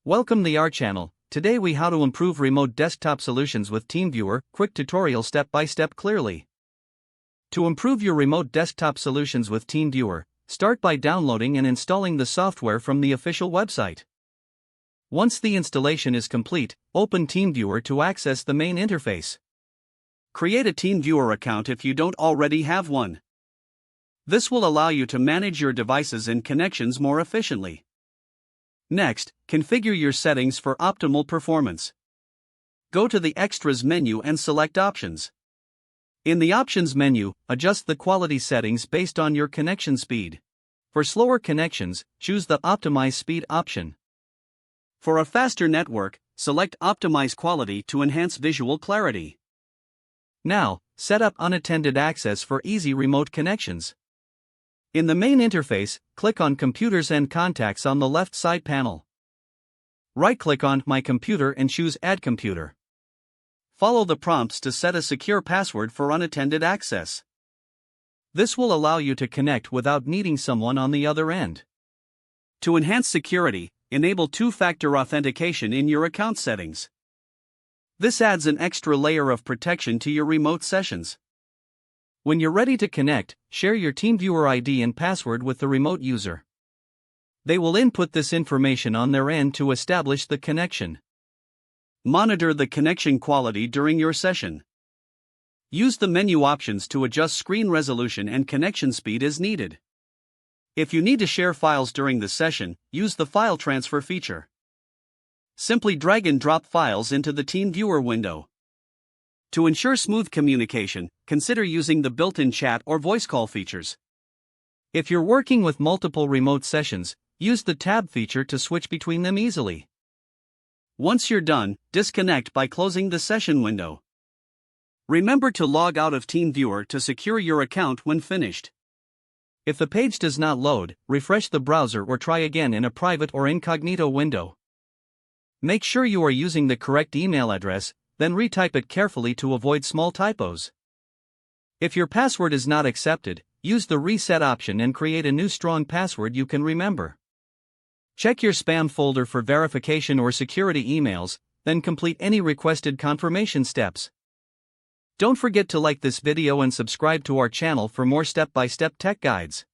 Welcome to our channel. Today we how to improve remote desktop solutions with TeamViewer, quick tutorial step by step clearly. To improve your remote desktop solutions with TeamViewer, start by downloading and installing the software from the official website. Once the installation is complete, open TeamViewer to access the main interface. Create a TeamViewer account if you don't already have one. This will allow you to manage your devices and connections more efficiently. Next, configure your settings for optimal performance. Go to the Extras menu and select Options. In the Options menu, adjust the quality settings based on your connection speed. For slower connections, choose the Optimize Speed option. For a faster network, select Optimize Quality to enhance visual clarity. Now, set up unattended access for easy remote connections. In the main interface, click on Computers and Contacts on the left side panel. Right-click on My Computer and choose Add Computer. Follow the prompts to set a secure password for unattended access. This will allow you to connect without needing someone on the other end. To enhance security, enable two-factor authentication in your account settings. This adds an extra layer of protection to your remote sessions. When you're ready to connect, share your TeamViewer ID and password with the remote user. They will input this information on their end to establish the connection. Monitor the connection quality during your session. Use the menu options to adjust screen resolution and connection speed as needed. If you need to share files during the session, use the file transfer feature. Simply drag and drop files into the TeamViewer window. To ensure smooth communication, consider using the built-in chat or voice call features. If you're working with multiple remote sessions, use the tab feature to switch between them easily. Once you're done, disconnect by closing the session window. Remember to log out of TeamViewer to secure your account when finished. If the page does not load, refresh the browser or try again in a private or incognito window. Make sure you are using the correct email address, then retype it carefully to avoid small typos. If your password is not accepted, use the reset option and create a new strong password you can remember. Check your spam folder for verification or security emails, then complete any requested confirmation steps. Don't forget to like this video and subscribe to our channel for more step-by-step tech guides.